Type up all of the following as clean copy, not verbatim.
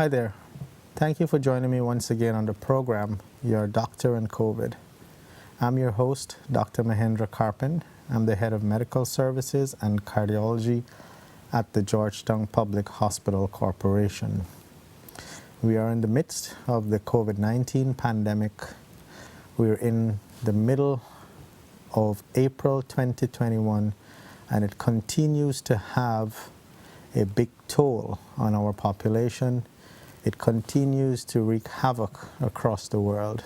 Hi there. Thank you for joining me once again on the program, Your Doctor and COVID. I'm your host, Dr. Mahendra Carpen. I'm the head of medical services and cardiology at the Georgetown Public Hospital Corporation. We are in the midst of the COVID-19 pandemic. We're in the middle of April 2021, and it continues to have a big toll on our population. It continues to wreak havoc across the world.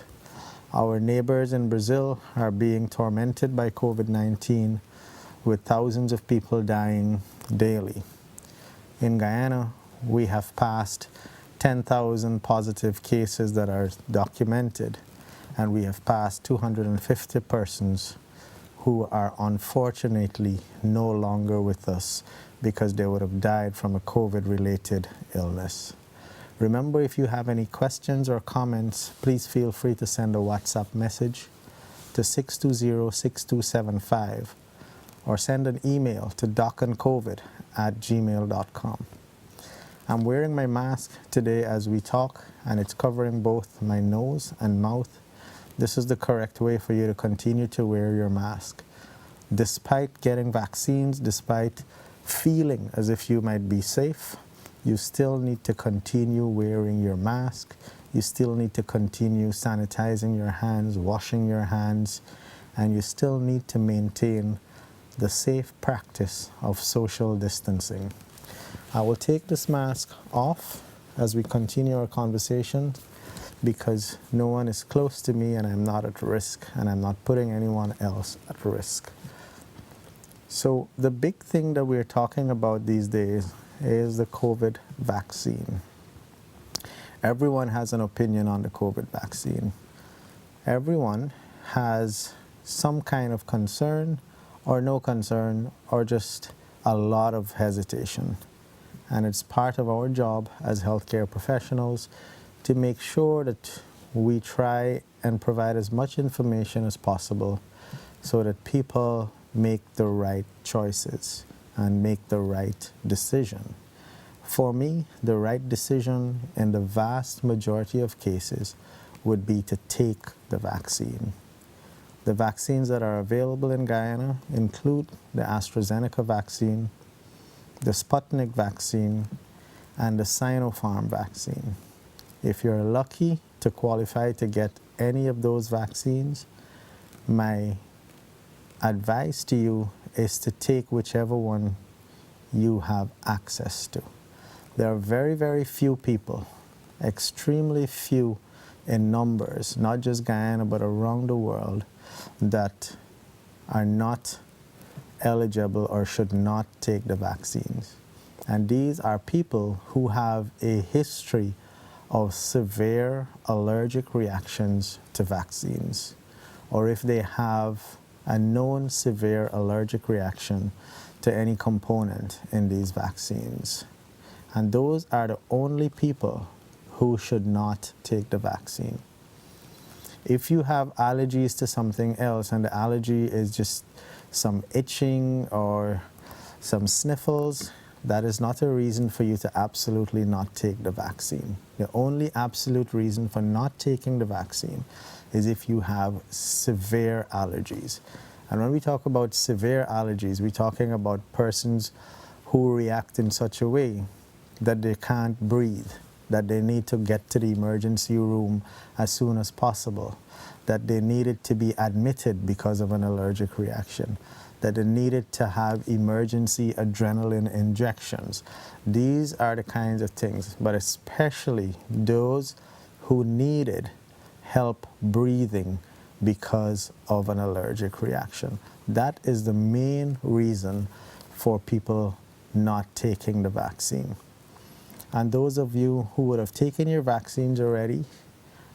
Our neighbors in Brazil are being tormented by COVID-19, with thousands of people dying daily. In Guyana, we have passed 10,000 positive cases that are documented, and we have passed 250 persons who are unfortunately no longer with us because they would have died from a COVID-related illness. Remember, if you have any questions or comments, please feel free to send a WhatsApp message to 620-6275 or send an email to docandcovid@gmail.com. I'm wearing my mask today as we talk, and it's covering both my nose and mouth. This is the correct way for you to continue to wear your mask. Despite getting vaccines, despite feeling as if you might be safe, you still need to continue wearing your mask. You still need to continue sanitizing your hands, washing your hands, and you still need to maintain the safe practice of social distancing. I will take this mask off as we continue our conversation because no one is close to me and I'm not at risk, and I'm not putting anyone else at risk. So the big thing that we're talking about these days is the COVID vaccine. Everyone has an opinion on the COVID vaccine. Everyone has some kind of concern or no concern or just a lot of hesitation. And it's part of our job as healthcare professionals to make sure that we try and provide as much information as possible so that people make the right choices and make the right decision. For me, the right decision in the vast majority of cases would be to take the vaccine. The vaccines that are available in Guyana include the AstraZeneca vaccine, the Sputnik vaccine, and the Sinopharm vaccine. If you're lucky to qualify to get any of those vaccines, my advice to you is to take whichever one you have access to. There are very, very few people, extremely few in numbers, not just Guyana but around the world, that are not eligible or should not take the vaccines. And these are people who have a history of severe allergic reactions to vaccines, or if they have a known severe allergic reaction to any component in these vaccines. And those are the only people who should not take the vaccine. If you have allergies to something else and the allergy is just some itching or some sniffles, that is not a reason for you to absolutely not take the vaccine. The only absolute reason for not taking the vaccine is if you have severe allergies. And when we talk about severe allergies, we're talking about persons who react in such a way that they can't breathe, that they need to get to the emergency room as soon as possible, that they needed to be admitted because of an allergic reaction, that they needed to have emergency adrenaline injections. These are the kinds of things, but especially those who needed help breathing because of an allergic reaction. That is the main reason for people not taking the vaccine. And those of you who would have taken your vaccines already,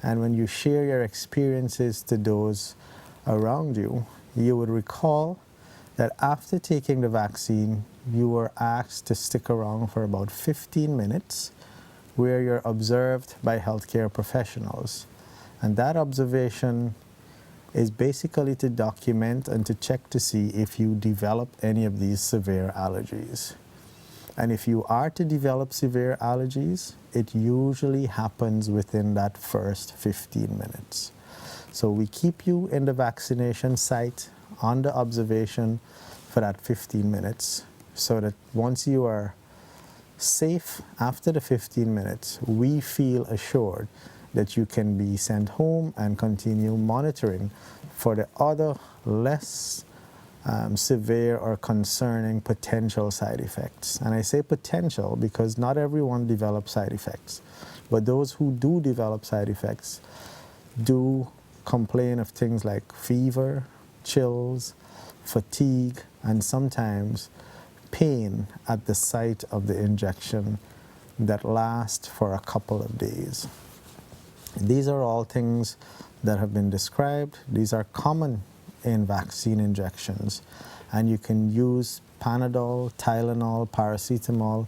and when you share your experiences to those around you, you would recall that after taking the vaccine, you were asked to stick around for about 15 minutes where you're observed by healthcare professionals. And that observation is basically to document and to check to see if you develop any of these severe allergies. And if you are to develop severe allergies, it usually happens within that first 15 minutes. So we keep you in the vaccination site under observation for that 15 minutes so that once you are safe after the 15 minutes, we feel assured that you can be sent home and continue monitoring for the other less severe or concerning potential side effects. And I say potential because not everyone develops side effects, but those who do develop side effects do complain of things like fever, chills, fatigue, and sometimes pain at the site of the injection that last for a couple of days. These are all things that have been described. These are common in vaccine injections, and you can use Panadol, Tylenol, paracetamol,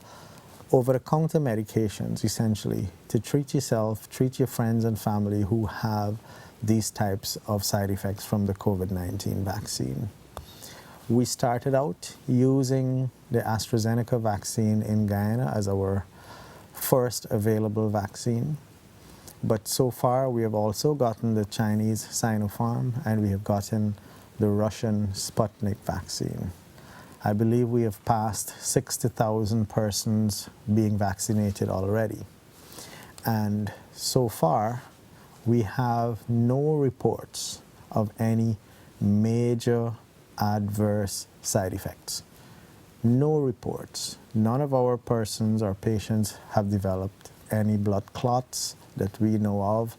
over-the-counter medications essentially to treat yourself, treat your friends and family who have these types of side effects from the COVID-19 vaccine. We started out using the AstraZeneca vaccine in Guyana as our first available vaccine. But so far we have also gotten the Chinese Sinopharm and we have gotten the Russian Sputnik vaccine. I believe we have passed 60,000 persons being vaccinated already. And so far we have no reports of any major adverse side effects. No reports. None of our persons or patients have developed any blood clots that we know of.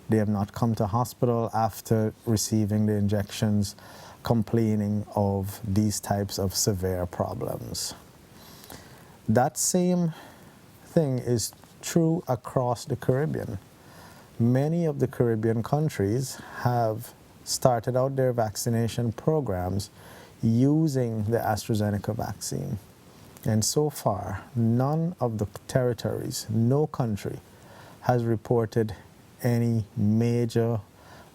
They have not come to hospital after receiving the injections complaining of these types of severe problems. That same thing is true across the Caribbean. Many of the Caribbean countries have started out their vaccination programs using the AstraZeneca vaccine. And so far, none of the territories, no country, has reported any major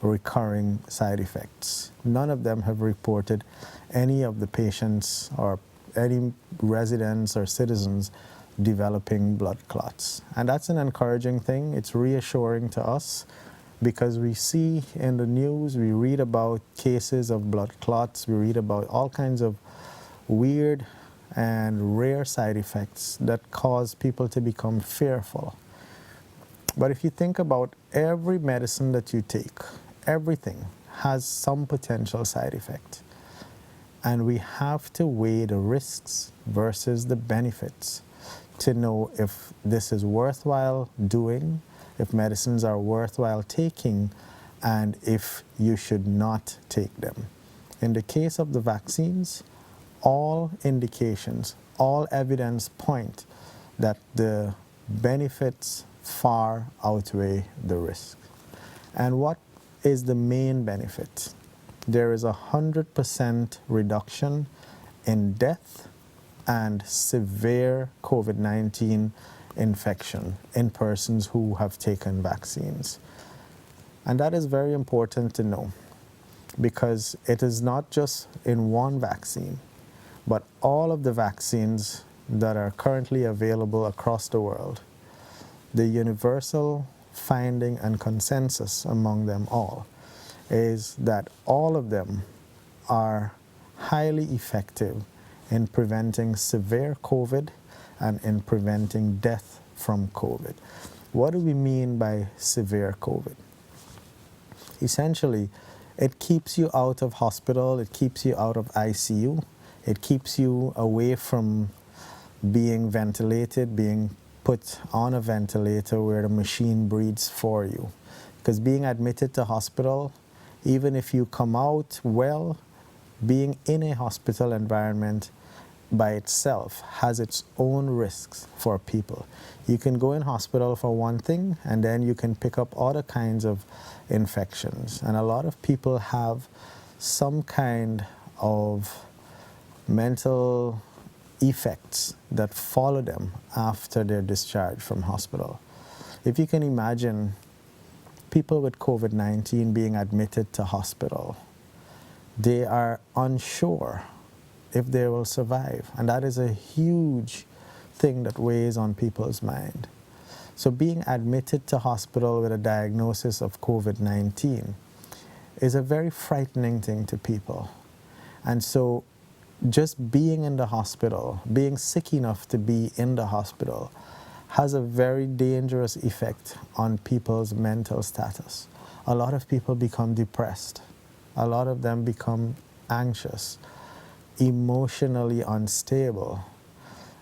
recurring side effects. None of them have reported any of the patients or any residents or citizens developing blood clots. And that's an encouraging thing. It's reassuring to us because we see in the news, we read about cases of blood clots, we read about all kinds of weird and rare side effects that cause people to become fearful. But if you think about every medicine that you take, everything has some potential side effect. And we have to weigh the risks versus the benefits to know if this is worthwhile doing, if medicines are worthwhile taking, and if you should not take them. In the case of the vaccines, all indications, all evidence point that the benefits far outweigh the risk. And what is the main benefit? There is 100% reduction in death and severe COVID-19 infection in persons who have taken vaccines. And that is very important to know because it is not just in one vaccine, but all of the vaccines that are currently available across the world. The universal finding and consensus among them all is that all of them are highly effective in preventing severe COVID and in preventing death from COVID. What do we mean by severe COVID? Essentially, it keeps you out of hospital, it keeps you out of ICU, it keeps you away from being ventilated, being put on a ventilator where the machine breathes for you. Because being admitted to hospital, even if you come out well, being in a hospital environment by itself has its own risks for people. You can go in hospital for one thing and then you can pick up other kinds of infections. And a lot of people have some kind of mental effects that follow them after they're discharged from hospital. If you can imagine people with COVID-19 being admitted to hospital, they are unsure if they will survive. And that is a huge thing that weighs on people's mind. So being admitted to hospital with a diagnosis of COVID-19 is a very frightening thing to people. And so just being in the hospital, being sick enough to be in the hospital, has a very dangerous effect on people's mental status. A lot of people become depressed. A lot of them become anxious, emotionally unstable.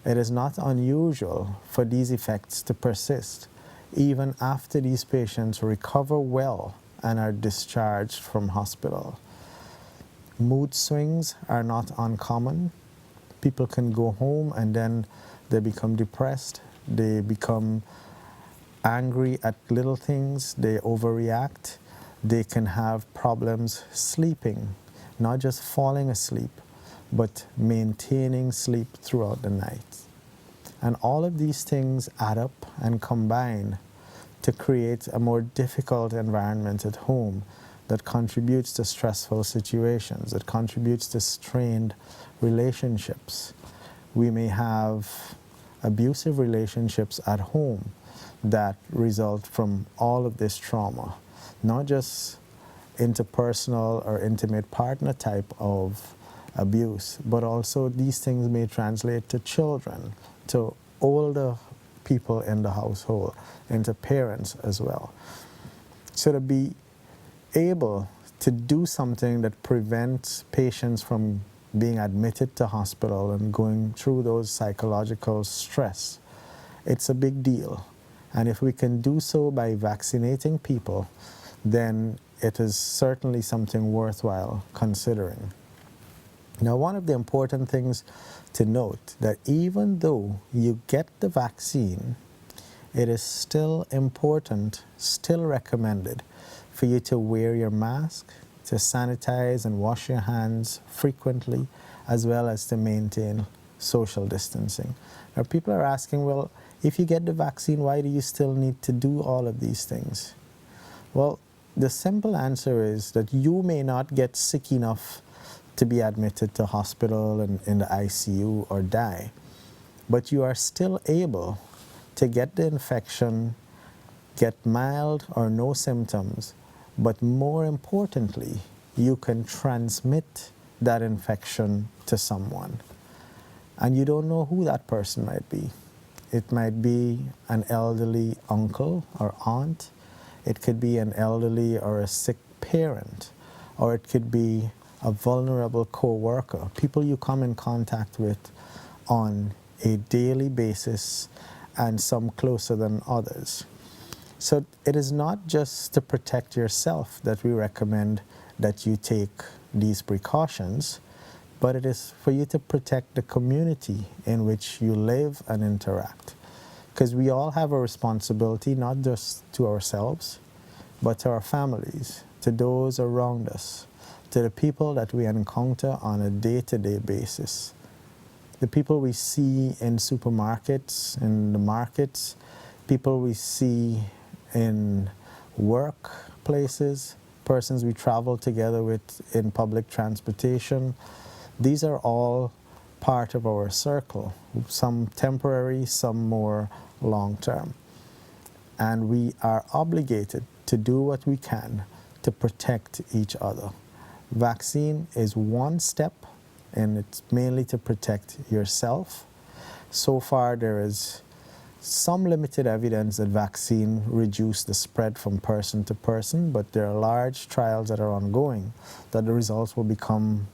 It is not unusual for these effects to persist even after these patients recover well and are discharged from hospital. Mood swings are not uncommon. People can go home and then they become depressed. They become angry at little things. They overreact. They can have problems sleeping, not just falling asleep, but maintaining sleep throughout the night. And all of these things add up and combine to create a more difficult environment at home that contributes to stressful situations, that contributes to strained relationships. We may have abusive relationships at home that result from all of this trauma, not just interpersonal or intimate partner type of abuse, but also these things may translate to children, to older people in the household, and to parents as well. So to be able to do something that prevents patients from being admitted to hospital and going through those psychological stress, it's a big deal. And if we can do so by vaccinating people, then it is certainly something worthwhile considering. Now, one of the important things to note that even though you get the vaccine, it is still important, still recommended for you to wear your mask, to sanitize and wash your hands frequently, as well as to maintain social distancing. Now, people are asking, well, if you get the vaccine, why do you still need to do all of these things? Well, the simple answer is that you may not get sick enough to be admitted to hospital and in the ICU or die, but you are still able to get the infection, get mild or no symptoms, but more importantly, you can transmit that infection to someone. And you don't know who that person might be. It might be an elderly uncle or aunt. It could be an elderly or a sick parent, or it could be a vulnerable co-worker, people you come in contact with on a daily basis, and some closer than others. So it is not just to protect yourself that we recommend that you take these precautions, but it is for you to protect the community in which you live and interact. Because we all have a responsibility, not just to ourselves, but to our families, to those around us, to the people that we encounter on a day-to-day basis. The people we see in supermarkets, in the markets, people we see in workplaces, persons we travel together with in public transportation. These are all part of our circle, some temporary, some more long-term. And we are obligated to do what we can to protect each other. Vaccine is one step, and it's mainly to protect yourself. So far, there is some limited evidence that vaccine reduce the spread from person to person, but there are large trials that are ongoing that the results will become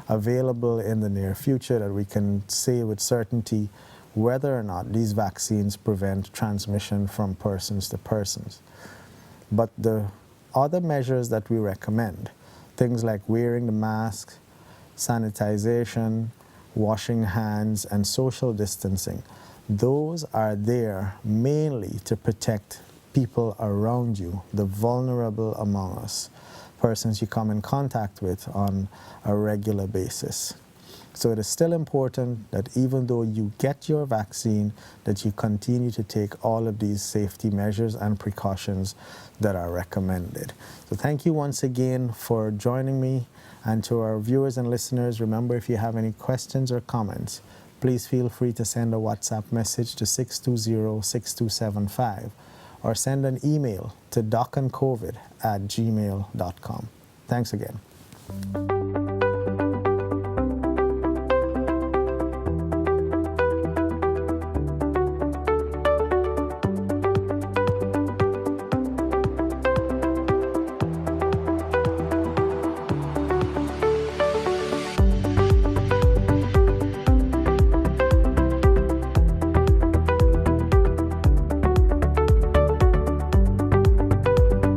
available in the near future, that we can say with certainty whether or not these vaccines prevent transmission from persons to persons. But the other measures that we recommend, things like wearing the mask, sanitization, washing hands, and social distancing, those are there mainly to protect people around you, the vulnerable among us, persons you come in contact with on a regular basis. So it is still important that even though you get your vaccine, that you continue to take all of these safety measures and precautions that are recommended. So thank you once again for joining me. And to our viewers and listeners, remember, if you have any questions or comments, please feel free to send a WhatsApp message to 620-6275 or send an email to docandcovid@gmail.com. Thanks again.